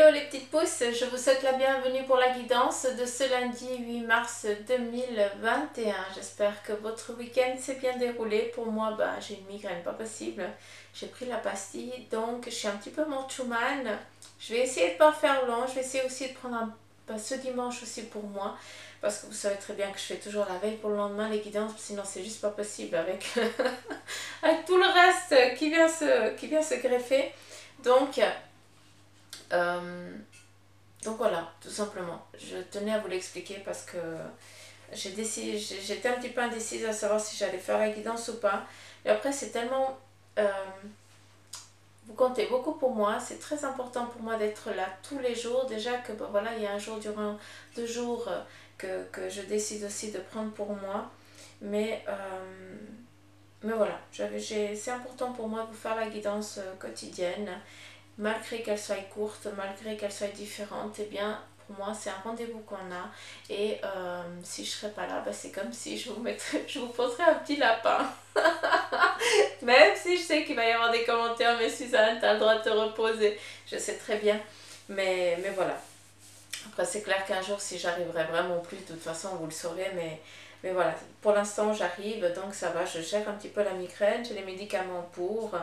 Hello les petites pousses, je vous souhaite la bienvenue pour la guidance de ce lundi 8 mars 2021. J'espère que votre week-end s'est bien déroulé. Pour moi, j'ai une migraine pas possible. J'ai pris la pastille, donc je suis un petit peu manchouman. Je vais essayer de ne pas faire long, je vais essayer aussi de prendre ce dimanche aussi pour moi. Parce que vous savez très bien que je fais toujours la veille pour le lendemain les guidances, sinon c'est juste pas possible avec, avec tout le reste qui vient se greffer. Donc voilà, tout simplement. Je tenais à vous l'expliquer parce que j'étais un petit peu indécise à savoir si j'allais faire la guidance ou pas. Et après, c'est tellement... vous comptez beaucoup pour moi. C'est très important pour moi d'être là tous les jours. Déjà que voilà, il y a un jour durant 2 jours que je décide aussi de prendre pour moi. Mais voilà, c'est important pour moi de vous faire la guidance quotidienne. Malgré qu'elle soit courte, malgré qu'elle soit différente, eh bien, pour moi, c'est un rendez-vous qu'on a. Et si je ne serais pas là, c'est comme si je vous poserais un petit lapin. Même si je sais qu'il va y avoir des commentaires, mais Suzanne, tu as le droit de te reposer. Je sais très bien. Mais voilà. Après, c'est clair qu'un jour, si j'arriverai vraiment plus, de toute façon, vous le saurez. Mais voilà, pour l'instant, j'arrive. Donc, ça va. Je gère un petit peu la migraine. J'ai les médicaments pour...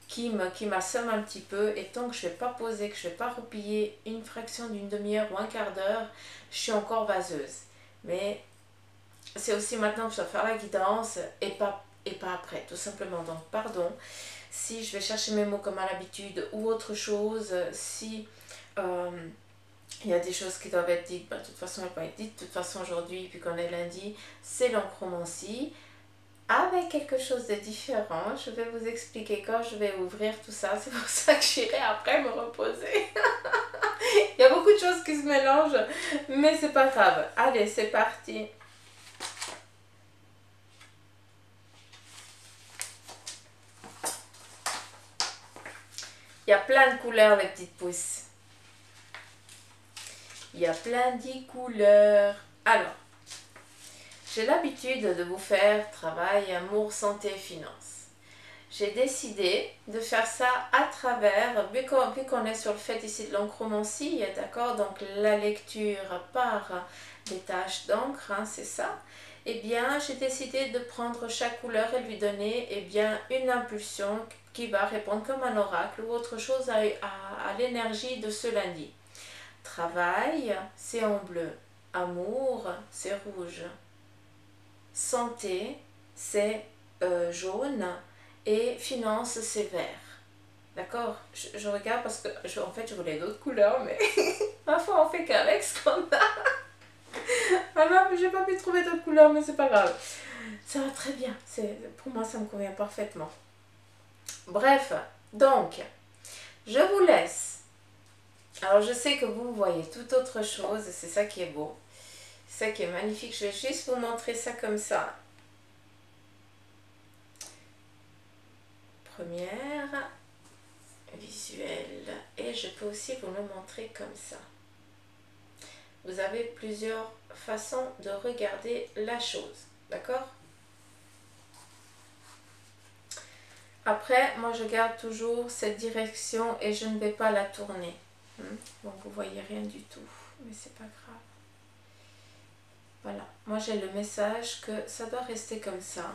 qui m'assomme un petit peu, et tant que je ne vais pas poser, que je ne vais pas roupiller une fraction d'une demi-heure ou un quart d'heure, je suis encore vaseuse. Mais c'est aussi maintenant que je dois faire la guidance et pas après, tout simplement. Donc pardon si je vais chercher mes mots comme à l'habitude ou autre chose, si il y a des choses qui doivent être dites, de toute façon elles ne vont pas être dites. De toute façon aujourd'hui, puis qu'on est lundi, c'est l'enchromancie. Avec quelque chose de différent, je vais vous expliquer quand je vais ouvrir tout ça. C'est pour ça que j'irai après me reposer. Il y a beaucoup de choses qui se mélangent, mais c'est pas grave. Allez, c'est parti. Il y a plein de couleurs, les petites pousses. Il y a plein de couleurs. Alors, j'ai l'habitude de vous faire travail, amour, santé et finances. J'ai décidé de faire ça à travers, vu qu'on est sur le fait ici de l'enchromancie, d'accord, donc la lecture par des taches d'encre, c'est ça. Eh bien, j'ai décidé de prendre chaque couleur et lui donner une impulsion qui va répondre comme un oracle ou autre chose à l'énergie de ce lundi. Travail, c'est en bleu. Amour, c'est rouge. Santé, c'est jaune. Et finance, c'est vert. D'accord, je regarde parce que en fait je voulais d'autres couleurs, mais ma foi on fait qu'avec ce qu'on a. Alors j'ai pas pu trouver d'autres couleurs, mais c'est pas grave. Ça va très bien. Pour moi ça me convient parfaitement. Bref, donc je vous laisse. Alors je sais que vous voyez tout autre chose, c'est ça qui est beau. C'est ça qui est magnifique. Je vais juste vous montrer ça comme ça. Première visuel, et je peux aussi vous le montrer comme ça. Vous avez plusieurs façons de regarder la chose, d'accord? Après, moi je garde toujours cette direction et je ne vais pas la tourner. Donc vous voyez rien du tout, mais c'est pas grave. Voilà, moi j'ai le message que ça doit rester comme ça.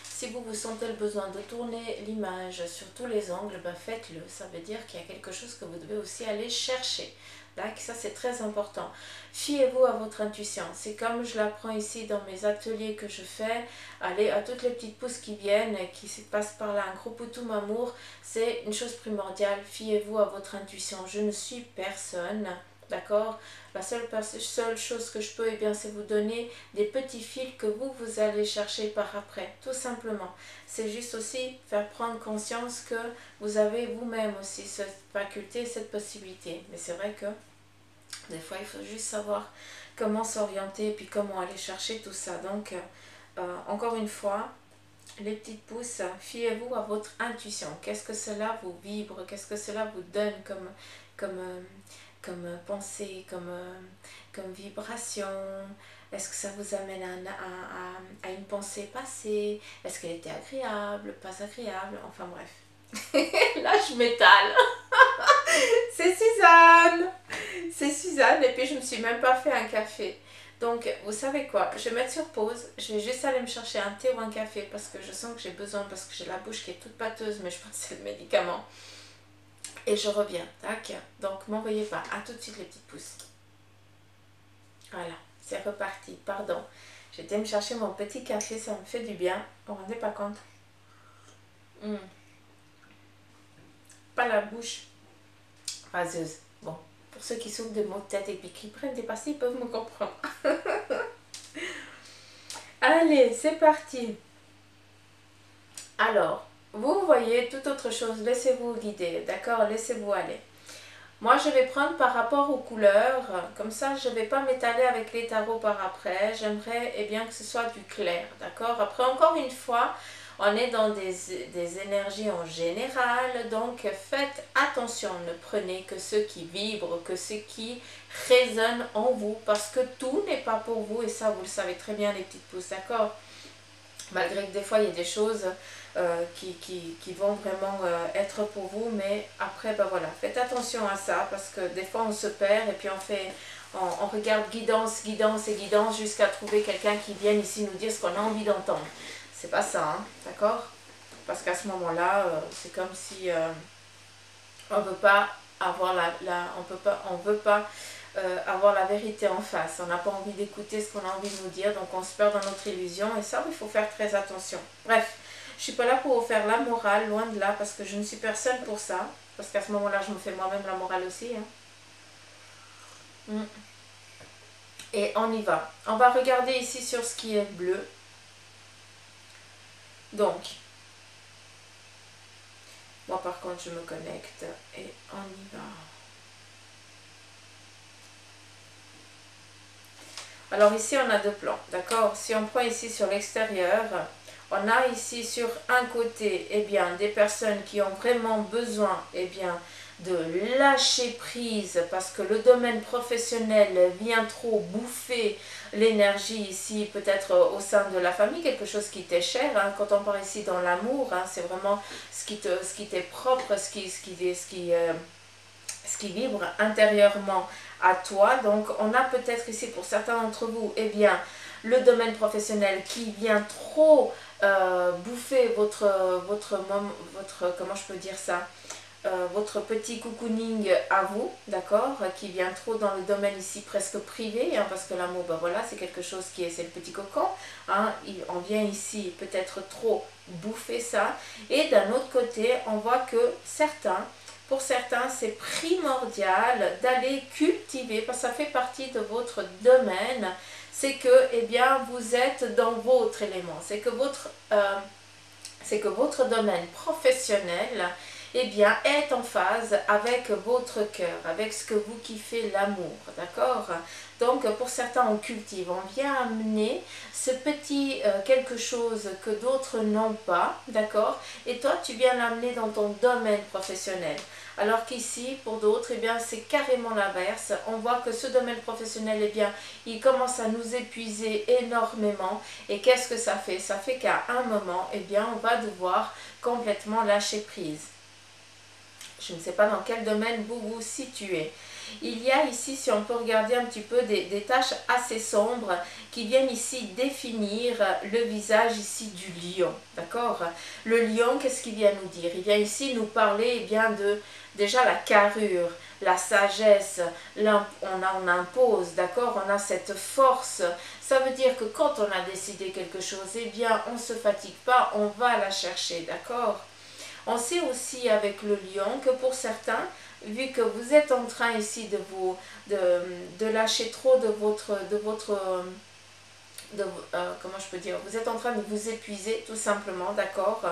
Si vous sentez le besoin de tourner l'image sur tous les angles, faites-le. Ça veut dire qu'il y a quelque chose que vous devez aussi aller chercher. Là, ça c'est très important. Fiez-vous à votre intuition. C'est comme je l'apprends ici dans mes ateliers que je fais. Allez, à toutes les petites pousses qui viennent, qui se passent par là, un gros poutoum amour, c'est une chose primordiale. Fiez-vous à votre intuition. Je ne suis personne. D'accord? La seule chose que je peux, c'est vous donner des petits fils que vous allez chercher par après, tout simplement. C'est juste aussi faire prendre conscience que vous avez vous-même aussi cette faculté, cette possibilité. Mais c'est vrai que des fois, il faut juste savoir comment s'orienter et puis comment aller chercher tout ça. Donc, encore une fois, les petites pousses, fiez-vous à votre intuition. Qu'est-ce que cela vous vibre? Qu'est-ce que cela vous donne comme pensée, comme vibration? Est-ce que ça vous amène à une pensée passée? Est-ce qu'elle était agréable, pas agréable? Enfin bref. Là je m'étale. C'est Suzanne. tisane et puis je me suis même pas fait un café. Donc, vous savez quoi, je vais mettre sur pause, je vais juste aller me chercher un thé ou un café parce que je sens que j'ai besoin, parce que j'ai la bouche qui est toute pâteuse, mais je pense que c'est le médicament. Et je reviens, tac. Donc, m'envoyez pas, à tout de suite les petites pousses. Voilà, c'est reparti, pardon. J'étais me chercher mon petit café, ça me fait du bien, vous vous rendez pas compte? Pas la bouche raseuse. Bon, pour ceux qui souffrent de maux de tête et puis qui prennent des pastilles, ils peuvent me comprendre. Allez, c'est parti. Alors, vous voyez toute autre chose, laissez-vous guider, d'accord? Laissez-vous aller. Moi, je vais prendre par rapport aux couleurs, comme ça, je ne vais pas m'étaler avec les tarots par après. J'aimerais bien que ce soit du clair, d'accord? Après, encore une fois, on est dans des énergies en général, donc faites attention, ne prenez que ce qui vibre, que ce qui résonne en vous, parce que tout n'est pas pour vous, et ça, vous le savez très bien, les petites pousses, d'accord? Malgré que des fois, il y a des choses qui vont vraiment être pour vous, mais après, ben voilà, faites attention à ça, parce que des fois, on se perd, et puis on regarde guidance, guidance et guidance, jusqu'à trouver quelqu'un qui vienne ici nous dire ce qu'on a envie d'entendre. C'est pas ça, hein, d'accord? Parce qu'à ce moment-là, c'est comme si on veut pas avoir on veut pas avoir la vérité en face. On n'a pas envie d'écouter ce qu'on a envie de nous dire, donc on se perd dans notre illusion, et ça, il faut faire très attention. Bref, je suis pas là pour vous faire la morale, loin de là, parce que je ne suis personne pour ça, parce qu'à ce moment-là, je me fais moi-même la morale aussi. Hein. Et on y va. On va regarder ici sur ce qui est bleu. Donc, moi par contre, je me connecte et on y va. Alors ici, on a deux plans, d'accord? Si on prend ici sur l'extérieur, on a ici sur un côté, des personnes qui ont vraiment besoin, de lâcher prise parce que le domaine professionnel vient trop bouffer l'énergie ici, peut-être au sein de la famille, quelque chose qui t'est cher. Hein. Quand on parle ici dans l'amour, hein, c'est vraiment ce qui t'est propre, ce qui vibre intérieurement à toi. Donc on a peut-être ici pour certains d'entre vous le domaine professionnel qui vient trop bouffer comment je peux dire ça, votre petit cocooning à vous, d'accord, qui vient trop dans le domaine ici presque privé, hein, parce que l'amour, ben voilà, c'est quelque chose c'est le petit cocon, hein, on vient ici peut-être trop bouffer ça, et d'un autre côté, on voit que pour certains, c'est primordial d'aller cultiver, parce que ça fait partie de votre domaine, c'est que, vous êtes dans votre élément, c'est que votre domaine professionnel, est en phase avec votre cœur, avec ce que vous kiffez, l'amour, d'accord? Donc, pour certains, on cultive, on vient amener ce petit quelque chose que d'autres n'ont pas, d'accord? Et toi, tu viens l'amener dans ton domaine professionnel. Alors qu'ici, pour d'autres, c'est carrément l'inverse. On voit que ce domaine professionnel, il commence à nous épuiser énormément. Et qu'est-ce que ça fait? Ça fait qu'à un moment, on va devoir complètement lâcher prise. Je ne sais pas dans quel domaine vous vous situez. Il y a ici, si on peut regarder un petit peu, des taches assez sombres qui viennent ici définir le visage ici du lion. D'accord? Le lion, qu'est-ce qu'il vient nous dire? Il vient ici nous parler de déjà la carrure, la sagesse, on impose, d'accord? On a cette force. Ça veut dire que quand on a décidé quelque chose, on ne se fatigue pas, on va la chercher, d'accord? On sait aussi avec le lion que pour certains, vu que vous êtes en train ici de lâcher trop de votre comment je peux dire, vous êtes en train de vous épuiser tout simplement, d'accord,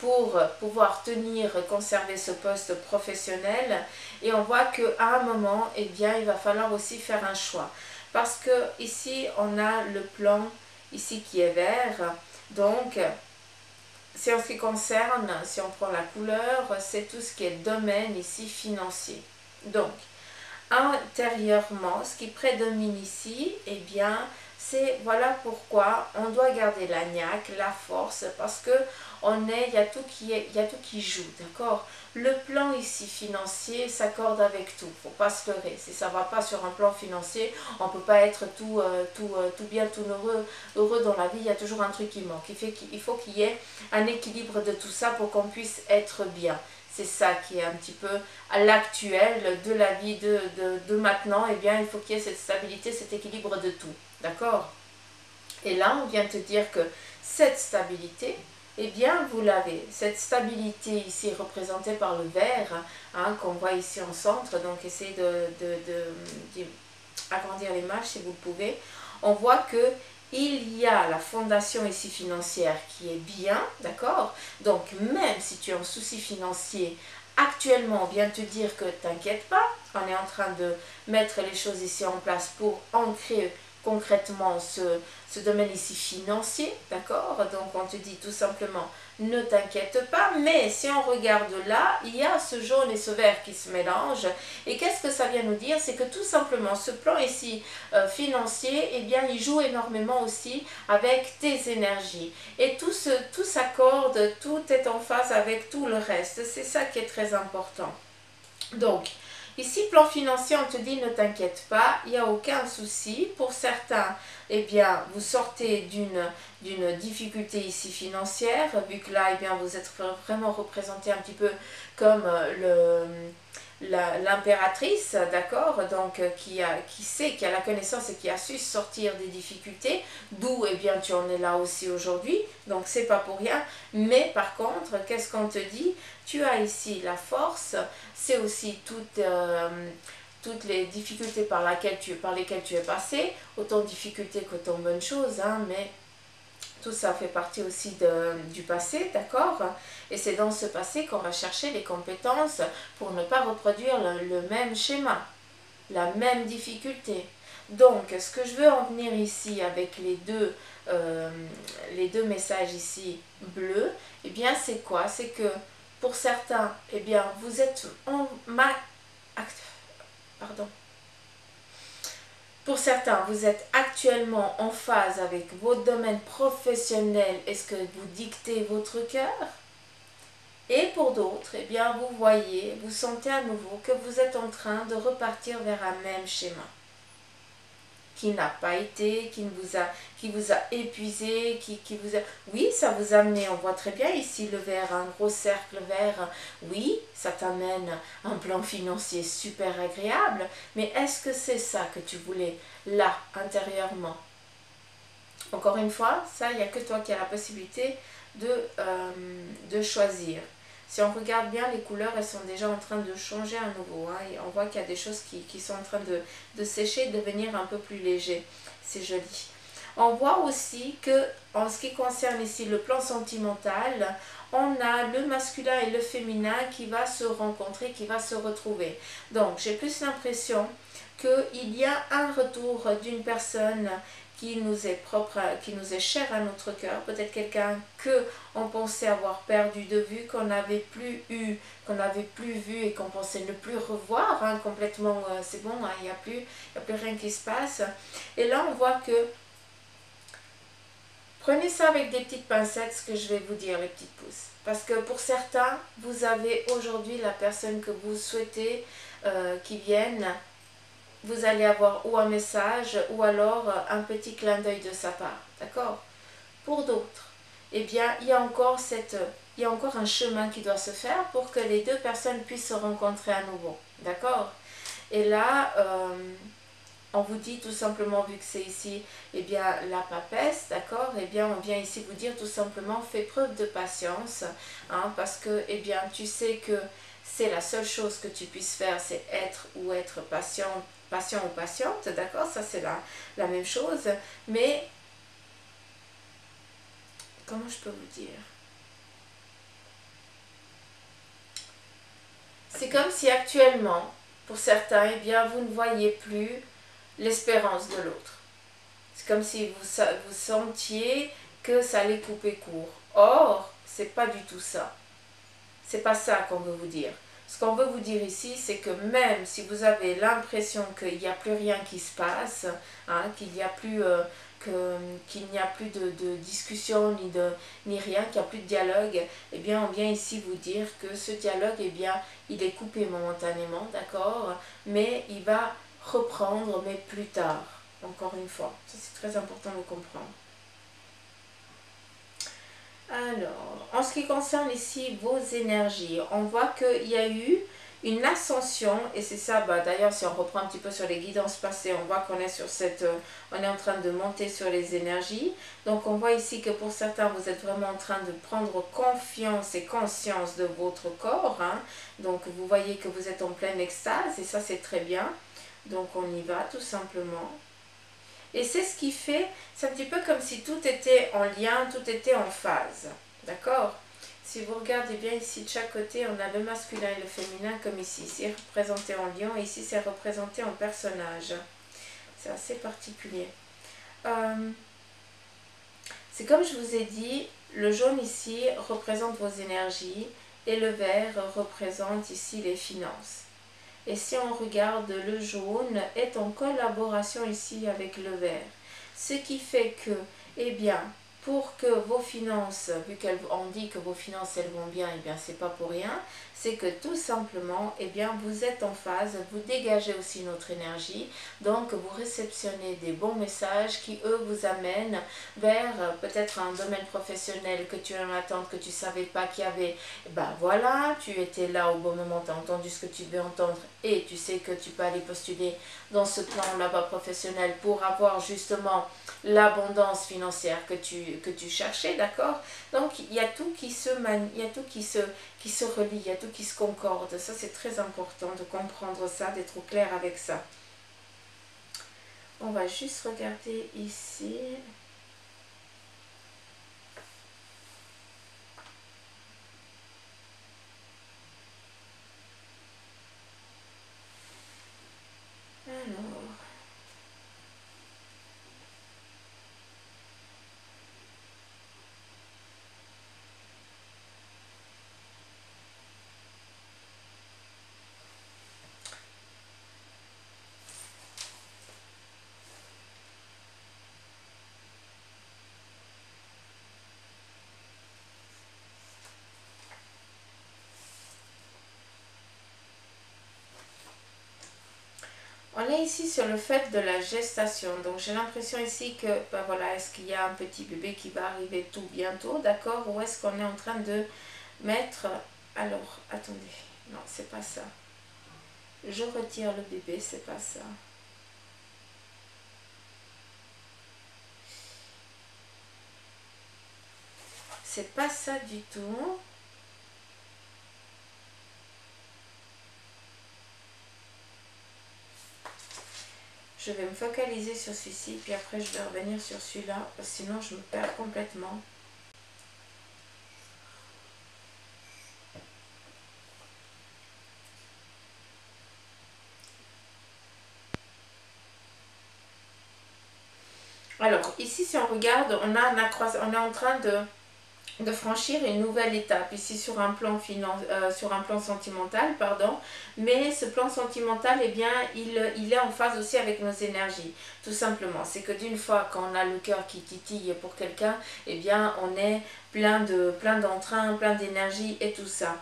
pour pouvoir conserver ce poste professionnel, et on voit qu'à un moment, il va falloir aussi faire un choix, parce que ici on a le plan ici qui est vert, donc si en ce qui concerne, si on prend la couleur, c'est tout ce qui est domaine ici financier. Donc, intérieurement, ce qui prédomine ici, C'est voilà pourquoi on doit garder la niaque, la force, parce que il y a tout il y a tout qui joue, d'accord? Le plan ici financier s'accorde avec tout, faut pas se leurrer. Si ça va pas sur un plan financier, on peut pas être tout bien, tout heureux dans la vie. Il y a toujours un truc qui manque. Il faut qu'il y ait un équilibre de tout ça pour qu'on puisse être bien. C'est ça qui est un petit peu à l'actuel de la vie de maintenant. Eh bien, il faut qu'il y ait cette stabilité, cet équilibre de tout. D'accord? Et là, on vient te dire que cette stabilité, eh bien, vous l'avez. Cette stabilité ici représentée par le vert, hein, qu'on voit ici en centre. Donc, essayez d'agrandir l'image si vous le pouvez. On voit que il y a la fondation ici financière qui est bien, d'accord? Donc, même si tu as un souci financier, actuellement, on vient te dire que t'inquiète pas, on est en train de mettre les choses ici en place pour ancrer concrètement ce domaine ici financier, d'accord? Donc, on te dit tout simplement, ne t'inquiète pas, mais si on regarde là, il y a ce jaune et ce vert qui se mélangent. Et qu'est-ce que ça vient nous dire? C'est que tout simplement, ce plan ici financier, eh bien, il joue énormément aussi avec tes énergies. Et tout s'accorde, tout est en phase avec tout le reste. C'est ça qui est très important. Donc, ici, plan financier, on te dit ne t'inquiète pas, il n'y a aucun souci. Pour certains, eh bien, vous sortez d'une difficulté ici financière, vu que là, eh bien, vous êtes vraiment représenté un petit peu comme l'impératrice, d'accord, donc qui sait, qui a la connaissance et qui a su sortir des difficultés, d'où eh bien tu en es là aussi aujourd'hui, donc c'est pas pour rien. Mais par contre, qu'est-ce qu'on te dit? Tu as ici la force, c'est aussi toutes les difficultés par lesquelles tu es passé, autant de difficultés qu'autant de bonnes choses, hein, mais tout ça fait partie aussi du passé, d'accord? Et c'est dans ce passé qu'on va chercher les compétences pour ne pas reproduire le même schéma, la même difficulté. Donc, ce que je veux en venir ici avec les deux messages ici bleus, eh bien, c'est quoi? C'est que pour certains, eh bien, vous êtes pardon. Pour certains, vous êtes actuellement en phase avec votre domaine professionnel. Est-ce que vous dictez votre cœur? Et pour d'autres, eh bien, vous voyez, vous sentez à nouveau que vous êtes en train de repartir vers un même schéma qui n'a pas été, qui vous a épuisé, qui vous a... Oui, ça vous a amené, on voit très bien ici le vert, un gros cercle vert. Oui, ça t'amène un plan financier super agréable, mais est-ce que c'est ça que tu voulais là, intérieurement? Encore une fois, ça, il n'y a que toi qui as la possibilité de choisir. Si on regarde bien, les couleurs, elles sont déjà en train de changer à nouveau. Hein, et on voit qu'il y a des choses qui sont en train de sécher, de devenir un peu plus léger. C'est joli. On voit aussi que, en ce qui concerne ici le plan sentimental, on a le masculin et le féminin qui va se rencontrer, qui va se retrouver. Donc, j'ai plus l'impression qu'il y a un retour d'une personne qui nous est propre, qui nous est cher à notre cœur, peut-être quelqu'un que on pensait avoir perdu de vue, qu'on n'avait plus eu, qu'on n'avait plus vu et qu'on pensait ne plus revoir, hein, complètement, c'est bon, hein, il n'y a plus rien qui se passe. Et là, on voit que, prenez ça avec des petites pincettes, ce que je vais vous dire, les petites pousses. Parce que pour certains, vous avez aujourd'hui la personne que vous souhaitez qui vienne. Vous allez avoir ou un message ou alors un petit clin d'œil de sa part, d'accord? Pour d'autres, eh bien, il y a encore un chemin qui doit se faire pour que les deux personnes puissent se rencontrer à nouveau, d'accord? Et là, on vous dit tout simplement, vu que c'est ici, eh bien, la papesse, d'accord? Eh bien, on vient ici vous dire tout simplement, fais preuve de patience, hein, parce que, eh bien, tu sais que c'est la seule chose que tu puisses faire, c'est être patient ou patiente, d'accord? Ça, c'est la même chose. Mais, comment je peux vous dire? C'est comme si actuellement, pour certains, eh bien, vous ne voyez plus l'espérance de l'autre. C'est comme si vous sentiez que ça allait couper court. Or, c'est pas du tout ça. C'est pas ça qu'on veut vous dire. Ce qu'on veut vous dire ici, c'est que même si vous avez l'impression qu'il n'y a plus rien qui se passe, hein, qu'il n'y a plus, qu'il n'y a plus de discussion ni rien, qu'il n'y a plus de dialogue, eh bien on vient ici vous dire que ce dialogue, eh bien il est coupé momentanément, d'accord, mais il va reprendre, mais plus tard, encore une fois. Ça c'est très important de comprendre. Alors, en ce qui concerne ici vos énergies, on voit qu'il y a eu une ascension, et c'est ça, d'ailleurs si on reprend un petit peu sur les guidances passées, on voit qu'on est sur on est en train de monter sur les énergies. Donc on voit ici que pour certains, vous êtes vraiment en train de prendre confiance et conscience de votre corps, hein. Donc vous voyez que vous êtes en pleine extase, et ça c'est très bien. Donc on y va tout simplement. Et c'est ce qui fait, c'est un petit peu comme si tout était en lien, tout était en phase. D'accord? Si vous regardez bien ici de chaque côté, on a le masculin et le féminin comme ici. C'est représenté en lion et ici c'est représenté en personnage. C'est assez particulier. C'est comme je vous ai dit, le jaune ici représente vos énergies et le vert représente ici les finances. Et si on regarde, le jaune est en collaboration ici avec le vert. Ce qui fait que, eh bien, pour que vos finances, vu qu'on dit que vos finances elles vont bien, eh bien c'est pas pour rien, c'est que tout simplement, eh bien vous êtes en phase, vous dégagez aussi notre énergie, donc vous réceptionnez des bons messages qui eux vous amènent vers peut-être un domaine professionnel que tu es en attente, que tu ne savais pas qu'il y avait, ben voilà, tu étais là au bon moment, tu as entendu ce que tu devais entendre et tu sais que tu peux aller postuler dans ce plan là-bas professionnel pour avoir justement l'abondance financière que tu cherchais, d'accord? Donc il y a tout qui se relie, il y a tout qui se concorde. Ça c'est très important de comprendre ça, d'être au clair avec ça. On va juste regarder ici. Alors. On est ici sur le fait de la gestation. Donc j'ai l'impression ici que, ben voilà, est-ce qu'il y a un petit bébé qui va arriver tout bientôt, d'accord? Ou est-ce qu'on est en train de mettre... Alors, attendez, non, c'est pas ça. Je retire le bébé, c'est pas ça. C'est pas ça du tout. Je vais me focaliser sur celui-ci, puis après je vais revenir sur celui-là, sinon je me perds complètement. Alors, ici, si on regarde, on est en train de franchir une nouvelle étape ici sur un plan sentimental, pardon, mais ce plan sentimental, eh bien il est en phase aussi avec nos énergies, tout simplement. C'est que d'une fois qu'on a le cœur qui titille pour quelqu'un, eh bien on est plein d'entrain, plein d'énergie et tout ça.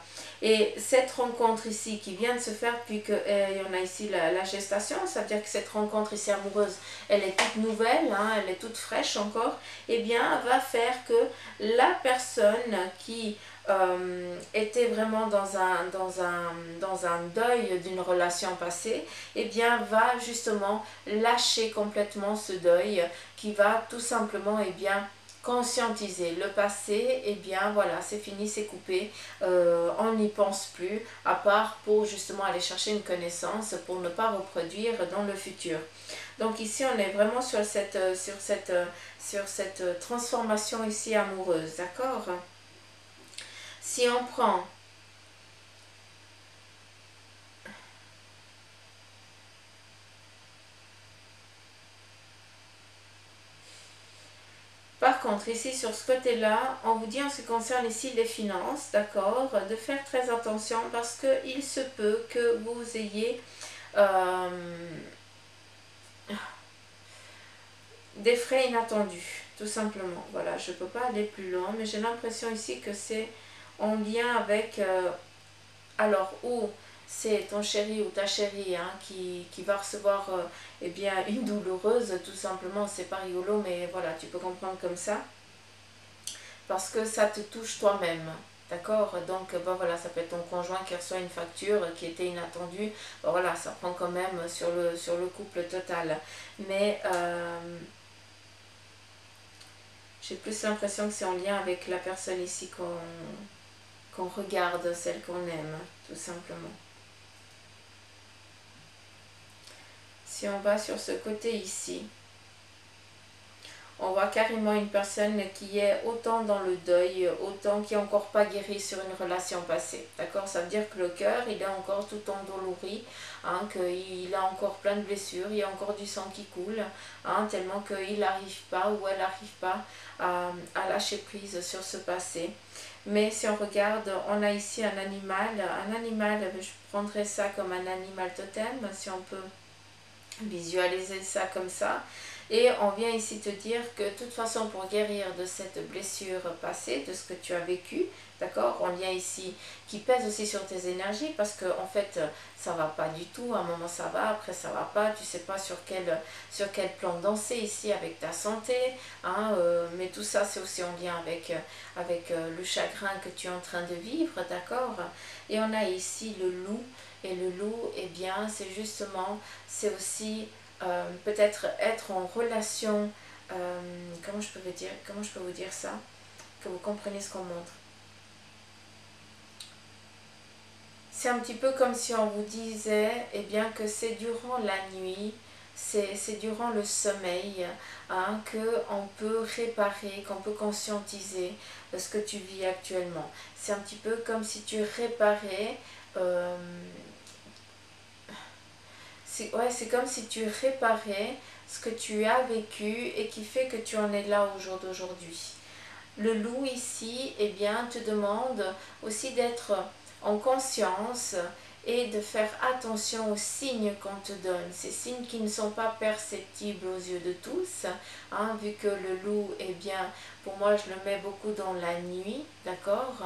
Et cette rencontre ici qui vient de se faire, puis qu'on a ici la gestation, ça veut dire que cette rencontre ici amoureuse, elle est toute nouvelle, hein, elle est toute fraîche encore, eh bien va faire que la personne qui était vraiment dans un deuil d'une relation passée, eh bien va justement lâcher complètement ce deuil qui va tout simplement, eh bien, conscientiser le passé, et bien voilà, c'est fini, c'est coupé, on n'y pense plus, à part pour justement aller chercher une connaissance pour ne pas reproduire dans le futur. Donc ici on est vraiment sur cette transformation ici amoureuse, d'accord? Si on prend par contre, ici, sur ce côté-là, on vous dit en ce qui concerne ici les finances, d'accord, de faire très attention parce qu'il se peut que vous ayez des frais inattendus, tout simplement. Voilà, je ne peux pas aller plus loin, mais j'ai l'impression ici que c'est en lien avec, alors, ou c'est ton chéri ou ta chérie hein, qui va recevoir eh bien, une douloureuse, tout simplement, c'est pas rigolo, mais voilà, tu peux comprendre comme ça, parce que ça te touche toi-même. D'accord. Donc, ben voilà, ça peut être ton conjoint qui reçoit une facture qui était inattendue. Ben voilà, ça prend quand même sur le couple total. Mais j'ai plus l'impression que c'est en lien avec la personne ici qu'on regarde, celle qu'on aime, tout simplement. Si on va sur ce côté ici, on voit carrément une personne qui est autant dans le deuil, autant qui n'est encore pas guérie sur une relation passée. D'accord. Ça veut dire que le cœur, il est encore tout endolori, hein, qu'il a encore plein de blessures, il y a encore du sang qui coule, hein, tellement qu'il n'arrive pas ou elle n'arrive pas à lâcher prise sur ce passé. Mais si on regarde, on a ici un animal, je prendrais ça comme un animal totem, si on peut visualiser ça comme ça. Et on vient ici te dire que de toute façon, pour guérir de cette blessure passée, de ce que tu as vécu, d'accord, on vient ici qui pèse aussi sur tes énergies, parce que en fait ça va pas du tout, à un moment ça va, après ça va pas, tu sais pas sur quel plan danser ici avec ta santé, hein, mais tout ça c'est aussi en lien avec le chagrin que tu es en train de vivre, d'accord. Et on a ici le loup, et le loup, eh bien c'est justement, c'est aussi peut-être être en relation, comment je peux vous dire ça, que vous compreniez ce qu'on montre. C'est un petit peu comme si on vous disait eh bien, que c'est durant la nuit, c'est durant le sommeil hein, qu'on peut réparer, qu'on peut conscientiser ce que tu vis actuellement. C'est un petit peu comme si tu réparais... c'est comme si tu réparais ce que tu as vécu et qui fait que tu en es là au jour d'aujourd'hui. Le loup ici, eh bien, te demande aussi d'être en conscience et de faire attention aux signes qu'on te donne. Ces signes qui ne sont pas perceptibles aux yeux de tous, hein, vu que le loup, eh bien, pour moi, je le mets beaucoup dans la nuit, d'accord,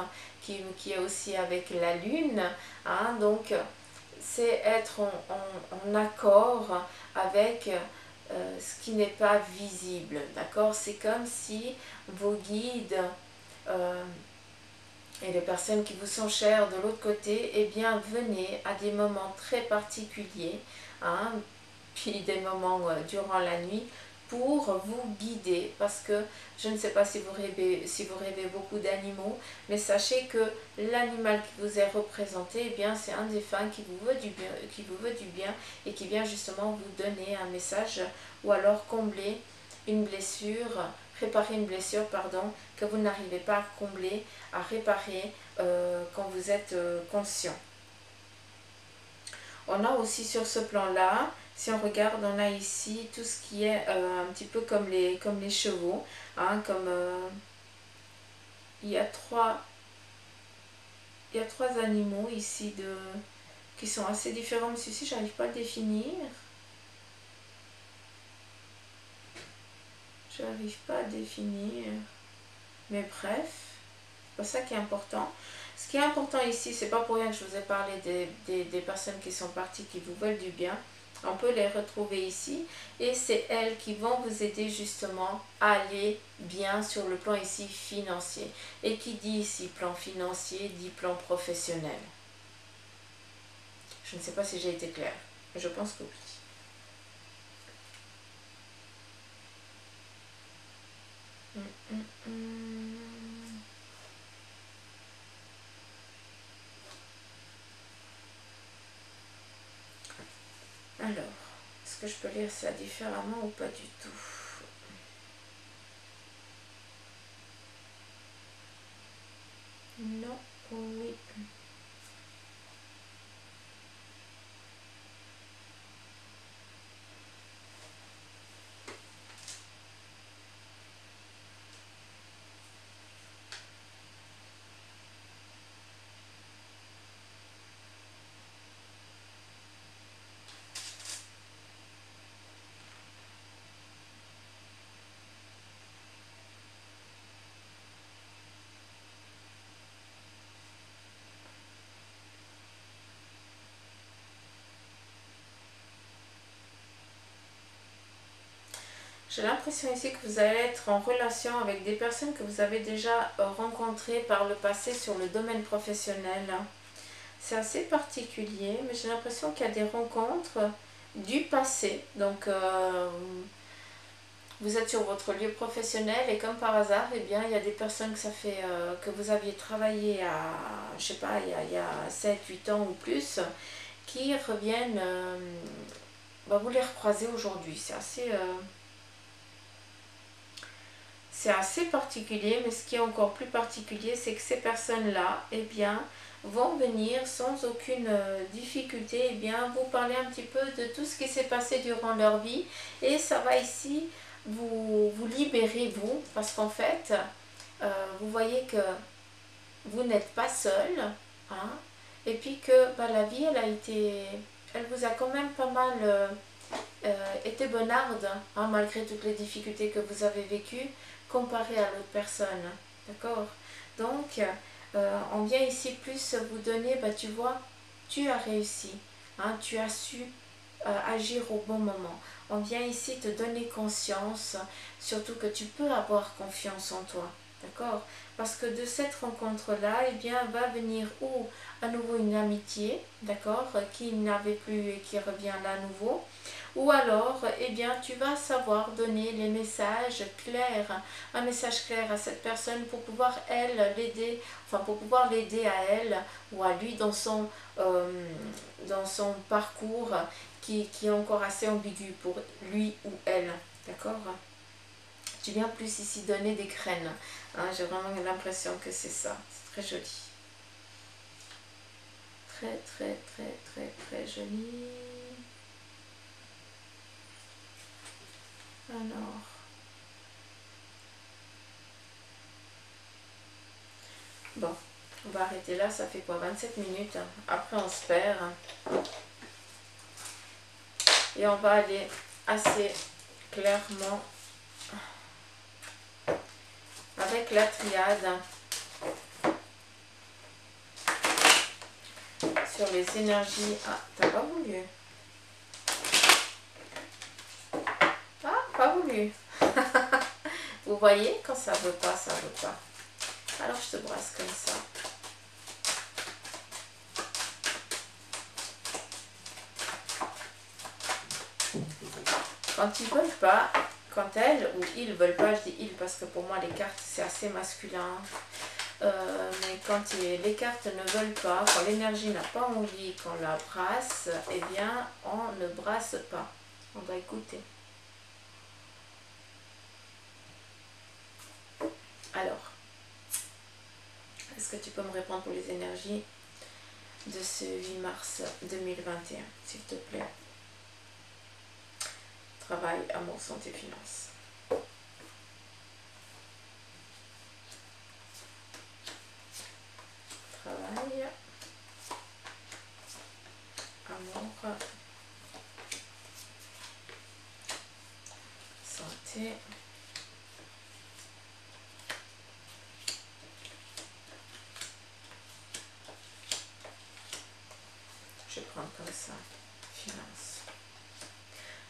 qui est aussi avec la lune, hein, donc c'est être en accord avec ce qui n'est pas visible, d'accord. C'est comme si vos guides et les personnes qui vous sont chères de l'autre côté, eh bien, venaient à des moments très particuliers, hein, puis des moments durant la nuit, pour vous guider, parce que je ne sais pas si vous rêvez beaucoup d'animaux, mais sachez que l'animal qui vous est représenté, eh bien, c'est un défunt qui vous veut du bien et qui vient justement vous donner un message ou alors combler une blessure, réparer une blessure, pardon, que vous n'arrivez pas à combler, à réparer quand vous êtes conscient. On a aussi sur ce plan-là, si on regarde, on a ici tout ce qui est un petit peu comme les chevaux. Hein, il y a trois animaux ici qui sont assez différents, mais celui-ci, j'arrive pas à le définir. J'arrive pas à définir. Mais bref, c'est pas ça qui est important. Ce qui est important ici, c'est pas pour rien que je vous ai parlé des personnes qui sont parties, qui vous veulent du bien. On peut les retrouver ici et c'est elles qui vont vous aider justement à aller bien sur le plan ici financier. Et qui dit ici plan financier, dit plan professionnel. Je ne sais pas si j'ai été claire, mais je pense que oui. Alors, est-ce que je peux lire ça différemment ou pas du tout? Non, oui. J'ai l'impression ici que vous allez être en relation avec des personnes que vous avez déjà rencontrées par le passé sur le domaine professionnel. C'est assez particulier, mais j'ai l'impression qu'il y a des rencontres du passé. Donc, vous êtes sur votre lieu professionnel et comme par hasard, eh bien, il y a des personnes que ça fait que vous aviez travaillé à, je sais pas, il y a 7, 8 ans ou plus, qui reviennent, vous les recroisez aujourd'hui. C'est assez particulier, mais ce qui est encore plus particulier, c'est que ces personnes-là, eh bien, vont venir sans aucune difficulté, eh bien, vous parler un petit peu de tout ce qui s'est passé durant leur vie, et ça va ici vous libérer, vous, parce qu'en fait, vous voyez que vous n'êtes pas seul, hein, et puis que la vie, elle vous a quand même pas mal été bonarde, hein, malgré toutes les difficultés que vous avez vécues, comparé à l'autre personne, d'accord? Donc, on vient ici plus vous donner, tu vois, tu as réussi, hein, tu as su agir au bon moment. On vient ici te donner conscience, surtout que tu peux avoir confiance en toi, d'accord? Parce que de cette rencontre-là, eh bien, va venir ou à nouveau une amitié, d'accord, qui n'avait plus et qui revient là à nouveau, ou alors, eh bien, tu vas savoir donner les messages clairs, un message clair à cette personne pour pouvoir, elle, l'aider, enfin, pour pouvoir l'aider à elle ou à lui dans son parcours qui est encore assez ambigu pour lui ou elle, d'accord? Tu viens plus ici donner des graines, hein, j'ai vraiment l'impression que c'est ça, c'est très joli. Très, très, très, très, très joli. Alors, bon, on va arrêter là, ça fait quoi, 27 minutes, hein. Après on se perd. Et on va aller assez clairement avec la triade sur les énergies. Ah, t'as pas voulu. Ah, pas voulu. Vous voyez, quand ça veut pas, ça veut pas. Alors je te brasse comme ça. Quand ils veulent pas, quand elles ou ils veulent pas, je dis ils parce que pour moi les cartes c'est assez masculin. Mais quand les cartes ne veulent pas, quand l'énergie n'a pas envie qu'on la brasse, eh bien on ne brasse pas. On doit écouter. Alors, est-ce que tu peux me répondre pour les énergies de ce 8 mars 2021, s'il te plaît? Travail, amour, santé, finances. Travail, amour, santé, je vais prendre comme ça, finance.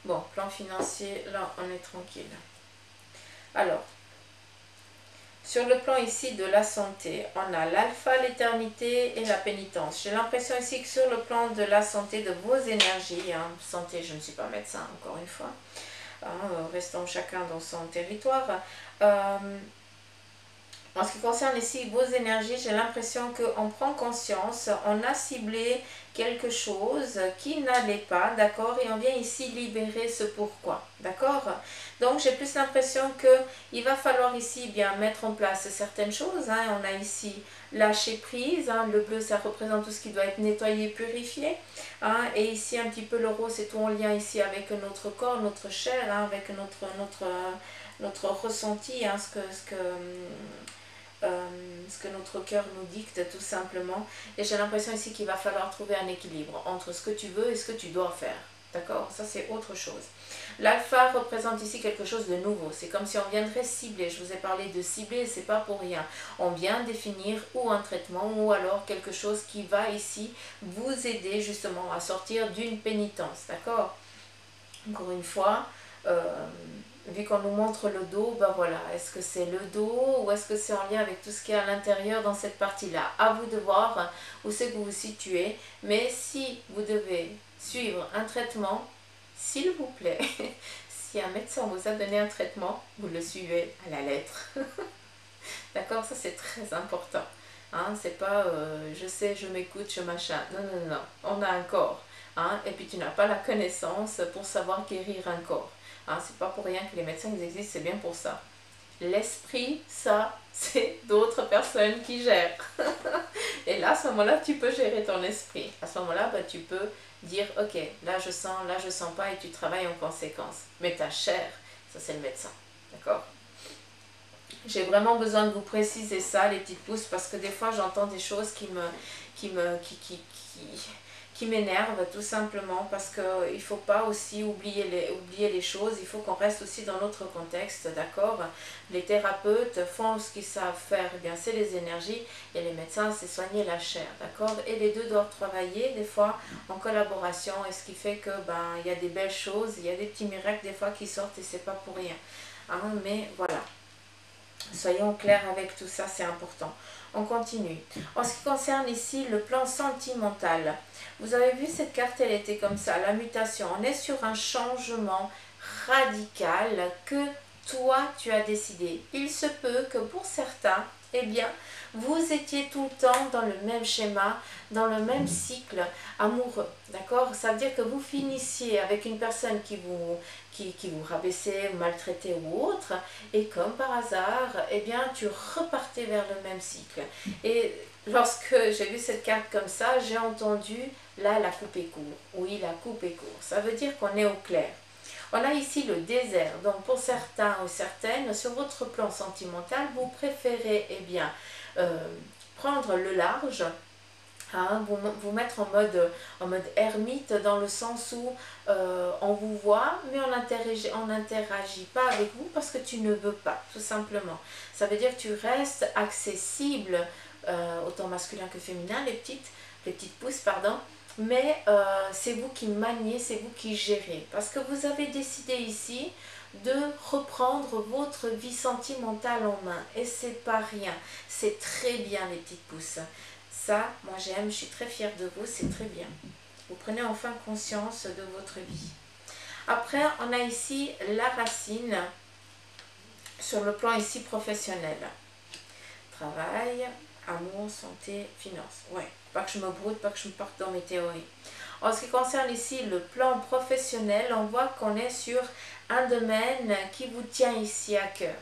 Bon, plan financier, là on est tranquille. Alors, sur le plan ici de la santé, on a l'alpha, l'éternité et la pénitence. J'ai l'impression ici que sur le plan de la santé, de vos énergies, hein, santé, je ne suis pas médecin encore une fois, hein, restons chacun dans son territoire. En ce qui concerne ici vos énergies, j'ai l'impression qu'on prend conscience, on a ciblé quelque chose qui n'allait pas, d'accord, et on vient ici libérer ce pourquoi, d'accord. Donc j'ai plus l'impression qu'il va falloir ici bien mettre en place certaines choses, hein. On a ici lâcher prise, hein. Le bleu ça représente tout ce qui doit être nettoyé, purifié, hein. Et ici un petit peu le rose c'est tout en lien ici avec notre corps, notre chair, hein, avec notre ressenti, hein, ce que notre cœur nous dicte tout simplement. Et j'ai l'impression ici qu'il va falloir trouver un équilibre entre ce que tu veux et ce que tu dois faire. D'accord? Ça c'est autre chose. L'alpha représente ici quelque chose de nouveau. C'est comme si on viendrait cibler. Je vous ai parlé de cibler, c'est pas pour rien. On vient définir ou un traitement ou alors quelque chose qui va ici vous aider justement à sortir d'une pénitence. D'accord? Encore une fois, vu qu'on nous montre le dos, ben voilà, est-ce que c'est le dos ou est-ce que c'est en lien avec tout ce qui est à l'intérieur dans cette partie-là? À vous de voir où c'est que vous vous situez. Mais si vous devez suivre un traitement, s'il vous plaît, si un médecin vous a donné un traitement, vous le suivez à la lettre. D'accord? Ça c'est très important. Hein, c'est pas je sais, je m'écoute, je machin. Non, non, non. On a un corps. Hein, et puis tu n'as pas la connaissance pour savoir guérir un corps. Hein, c'est pas pour rien que les médecins ils existent, c'est bien pour ça. L'esprit, ça, c'est d'autres personnes qui gèrent. Et là, à ce moment-là, tu peux gérer ton esprit. À ce moment-là, bah, tu peux dire, ok, là je sens pas et tu travailles en conséquence. Mais ta chair, ça c'est le médecin. D'accord? J'ai vraiment besoin de vous préciser ça, les petites pousses, parce que des fois j'entends des choses qui m'énervent tout simplement, parce qu'il ne faut pas aussi oublier les choses, il faut qu'on reste aussi dans notre contexte, d'accord? Les thérapeutes font ce qu'ils savent faire, eh bien c'est les énergies, et les médecins c'est soigner la chair, d'accord? Et les deux doivent travailler des fois en collaboration, et ce qui fait que ben il y a des belles choses, il y a des petits miracles des fois qui sortent et c'est pas pour rien. Hein, mais voilà. Soyons clairs avec tout ça, c'est important. On continue. En ce qui concerne ici le plan sentimental, vous avez vu cette carte, elle était comme ça, la mutation. On est sur un changement radical que toi, tu as décidé. Il se peut que pour certains, eh bien, vous étiez tout le temps dans le même schéma, dans le même cycle amoureux, d'accord? Ça veut dire que vous finissiez avec une personne qui vous rabaissait, maltraitait ou autre, et comme par hasard, eh bien, tu repartais vers le même cycle. Et lorsque j'ai vu cette carte comme ça, j'ai entendu, là, la coupe est court. Oui, la coupe est court. Ça veut dire qu'on est au clair. On a ici le désert, donc pour certains ou certaines, sur votre plan sentimental, vous préférez eh bien, prendre le large, hein, vous mettre en mode ermite, dans le sens où on vous voit, mais on n'interagit pas avec vous parce que tu ne veux pas, tout simplement. Ça veut dire que tu restes accessible, autant masculin que féminin, les petites pousses, pardon. Mais c'est vous qui maniez, c'est vous qui gérez. Parce que vous avez décidé ici de reprendre votre vie sentimentale en main. Et c'est pas rien. C'est très bien, les petites pousses. Ça, moi j'aime, je suis très fière de vous, c'est très bien. Vous prenez enfin conscience de votre vie. Après, on a ici la racine sur le plan ici professionnel. Travail, amour, santé, finance. Ouais, pas que je me broute, pas que je me parte dans mes théories. En ce qui concerne ici le plan professionnel, on voit qu'on est sur un domaine qui vous tient ici à cœur.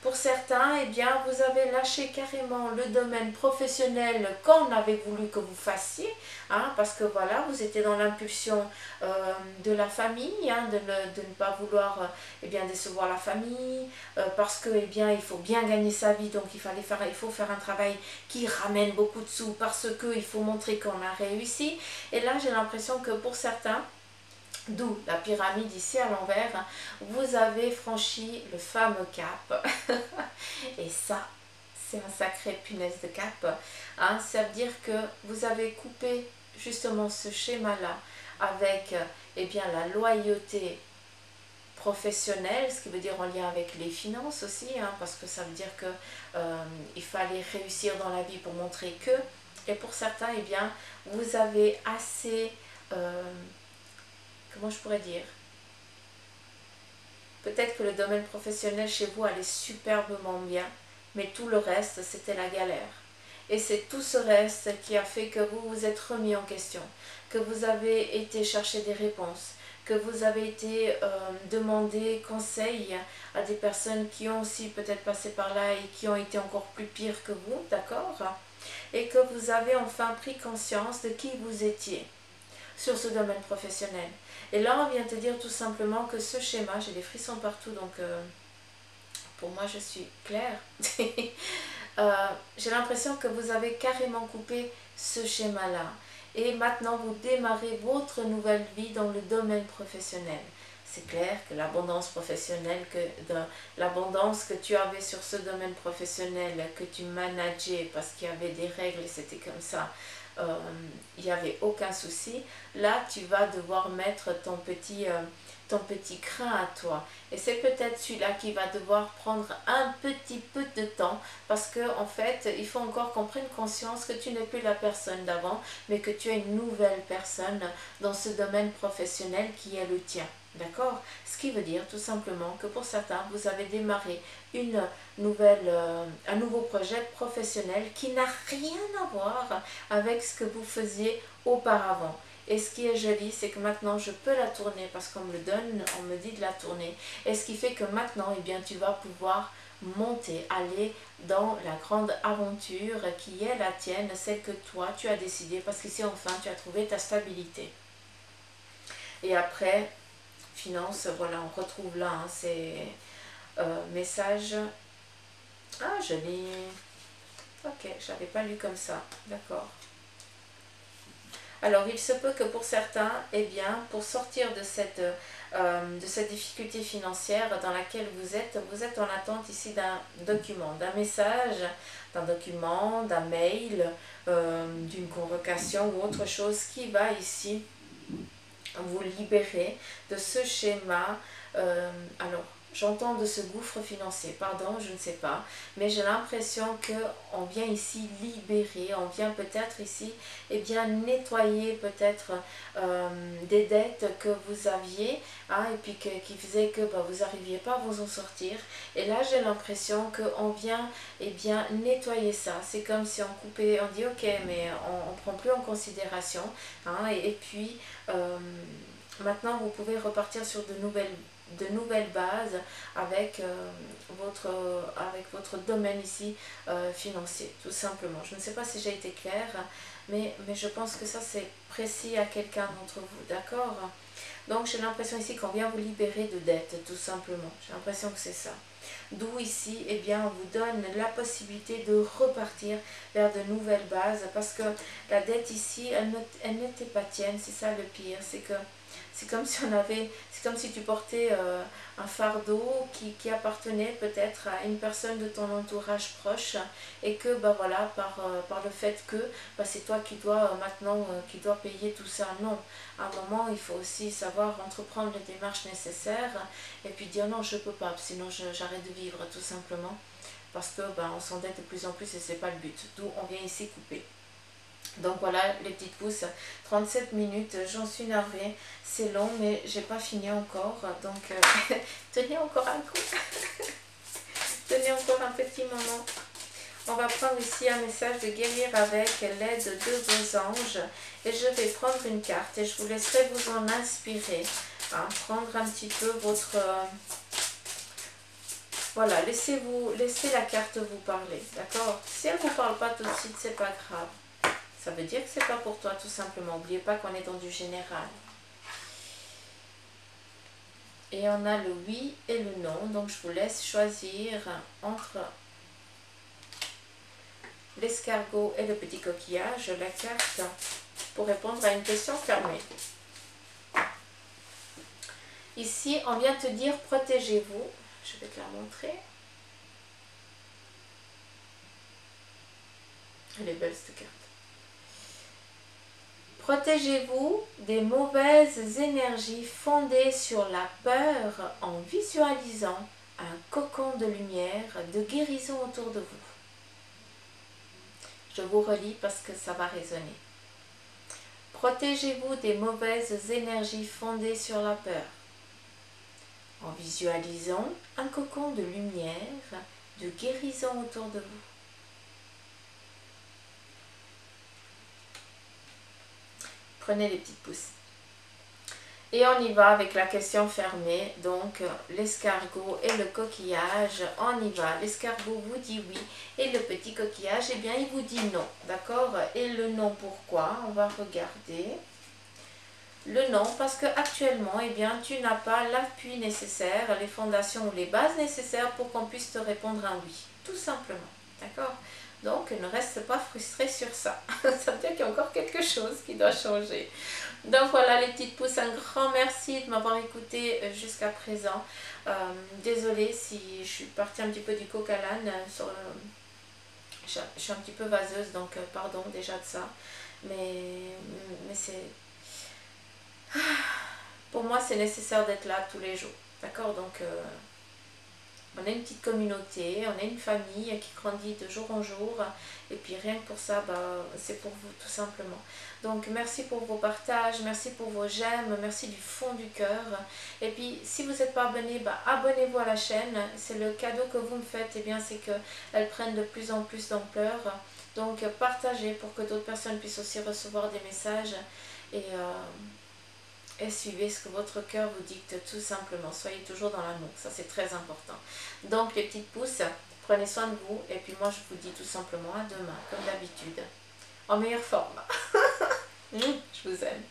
Pour certains, eh bien, vous avez lâché carrément le domaine professionnel qu'on avait voulu que vous fassiez, hein, parce que voilà, vous étiez dans l'impulsion de la famille, hein, de ne pas vouloir eh bien, décevoir la famille, parce que eh bien, il faut bien gagner sa vie, donc il faut faire un travail qui ramène beaucoup de sous, parce qu'il faut montrer qu'on a réussi. Et là, j'ai l'impression que pour certains, d'où la pyramide ici à l'envers, vous avez franchi le fameux cap. Et ça, c'est un sacré punaise de cap. Hein. Ça veut dire que vous avez coupé justement ce schéma-là avec eh bien, la loyauté professionnelle, ce qui veut dire en lien avec les finances aussi, hein, parce que ça veut dire que il fallait réussir dans la vie pour montrer que. Et pour certains, eh bien, vous avez assez... comment je pourrais dire, peut-être que le domaine professionnel chez vous allait superbement bien, mais tout le reste, c'était la galère. Et c'est tout ce reste qui a fait que vous vous êtes remis en question, que vous avez été chercher des réponses, que vous avez été demander conseil à des personnes qui ont aussi peut-être passé par là et qui ont été encore plus pires que vous, d'accord? Et que vous avez enfin pris conscience de qui vous étiez sur ce domaine professionnel. Et là, on vient te dire tout simplement que ce schéma, j'ai des frissons partout, donc pour moi, je suis claire. J'ai l'impression que vous avez carrément coupé ce schéma-là. Et maintenant, vous démarrez votre nouvelle vie dans le domaine professionnel. C'est clair que l'abondance professionnelle, l'abondance que tu avais sur ce domaine professionnel, que tu manageais parce qu'il y avait des règles et c'était comme ça, il n'y avait aucun souci. Là, tu vas devoir mettre ton petit crin à toi. Et c'est peut-être celui-là qui va devoir prendre un petit peu de temps parce que en fait, il faut encore qu'on prenne conscience que tu n'es plus la personne d'avant, mais que tu es une nouvelle personne dans ce domaine professionnel qui est le tien. D'accord? Ce qui veut dire tout simplement que pour certains, vous avez démarré un nouveau projet professionnel qui n'a rien à voir avec ce que vous faisiez auparavant. Et ce qui est joli, c'est que maintenant je peux la tourner parce qu'on me le donne, on me dit de la tourner. Et ce qui fait que maintenant, eh bien, tu vas pouvoir monter, aller dans la grande aventure qui est la tienne, celle que toi tu as décidé parce qu'ici enfin tu as trouvé ta stabilité. Et après, finance, voilà, on retrouve là, hein, c'est message. Ah, je l'ai. Ok, je n'avais pas lu comme ça, d'accord. Alors, il se peut que pour certains, eh bien, pour sortir de cette difficulté financière dans laquelle vous êtes en attente ici d'un document, d'un message, d'un document, d'un mail, d'une convocation ou autre chose qui va ici vous libérer de ce schéma. Alors, j'entends de ce gouffre financier, pardon, je ne sais pas, mais j'ai l'impression qu'on vient ici libérer, on vient peut-être ici, eh bien, nettoyer peut-être des dettes que vous aviez, hein, et puis qui faisaient que bah, vous n'arriviez pas à vous en sortir. Et là, j'ai l'impression qu'on vient, eh bien, nettoyer ça. C'est comme si on coupait, on dit ok, mais on ne prend plus en considération, hein, et puis maintenant, vous pouvez repartir sur de nouvelles bases avec, avec votre domaine ici financier, tout simplement. Je ne sais pas si j'ai été claire, mais je pense que ça c'est précis à quelqu'un d'entre vous, d'accord? Donc j'ai l'impression ici qu'on vient vous libérer de dettes, tout simplement. J'ai l'impression que c'est ça. D'où ici, eh bien, on vous donne la possibilité de repartir vers de nouvelles bases parce que la dette ici, elle n'était pas tienne, c'est ça le pire, c'est comme si c'est comme si tu portais un fardeau qui appartenait peut-être à une personne de ton entourage proche et que bah voilà par le fait que bah, c'est toi qui dois maintenant qui dois payer tout ça. Non, à un moment il faut aussi savoir entreprendre les démarches nécessaires et puis dire non, je peux pas, sinon j'arrête de vivre tout simplement parce que bah, on s'endette de plus en plus et c'est pas le but. D'où on vient ici couper. Donc voilà les petites pousses, 37 minutes, j'en suis navrée, c'est long mais j'ai pas fini encore, donc tenez encore un coup, tenez encore un petit moment. On va prendre ici un message de guérir avec l'aide de vos anges et je vais prendre une carte et je vous laisserai vous en inspirer, hein, prendre un petit peu votre... voilà, laissez la carte vous parler, d'accord? Si elle ne vous parle pas tout de suite, c'est pas grave. Ça veut dire que c'est pas pour toi tout simplement. N'oubliez pas qu'on est dans du général. Et on a le oui et le non. Donc je vous laisse choisir entre l'escargot et le petit coquillage. La carte pour répondre à une question fermée. Ici, on vient te dire protégez-vous. Je vais te la montrer. Elle est belle cette carte. Protégez-vous des mauvaises énergies fondées sur la peur en visualisant un cocon de lumière, de guérison autour de vous. Je vous relis parce que ça va résonner. Protégez-vous des mauvaises énergies fondées sur la peur en visualisant un cocon de lumière, de guérison autour de vous. Prenez les petites pousses. Et on y va avec la question fermée, donc l'escargot et le coquillage, on y va. L'escargot vous dit oui et le petit coquillage, eh bien il vous dit non, d'accord? Et le non pourquoi? On va regarder. Le non parce que actuellement, eh bien tu n'as pas l'appui nécessaire, les fondations ou les bases nécessaires pour qu'on puisse te répondre un oui, tout simplement, d'accord? Donc, ne reste pas frustré sur ça. Ça veut dire qu'il y a encore quelque chose qui doit changer. Donc voilà les petites pousses, un grand merci de m'avoir écouté jusqu'à présent. Désolée si je suis partie un petit peu du coq à l'âne. Je suis un petit peu vaseuse, donc pardon déjà de ça. mais c'est... Pour moi, c'est nécessaire d'être là tous les jours. D'accord? Donc, on a une petite communauté, on a une famille qui grandit de jour en jour. Et puis, rien que pour ça, bah, c'est pour vous, tout simplement. Donc, merci pour vos partages, merci pour vos j'aime, merci du fond du cœur. Et puis, si vous n'êtes pas abonné, bah, abonnez-vous à la chaîne. C'est le cadeau que vous me faites, et bien, c'est qu'elle prenne de plus en plus d'ampleur. Donc, partagez pour que d'autres personnes puissent aussi recevoir des messages. Et suivez ce que votre cœur vous dicte, tout simplement. Soyez toujours dans l'amour, ça c'est très important. Donc les petites pousses, prenez soin de vous. Et puis moi je vous dis tout simplement à demain, comme d'habitude. En meilleure forme. Je vous aime.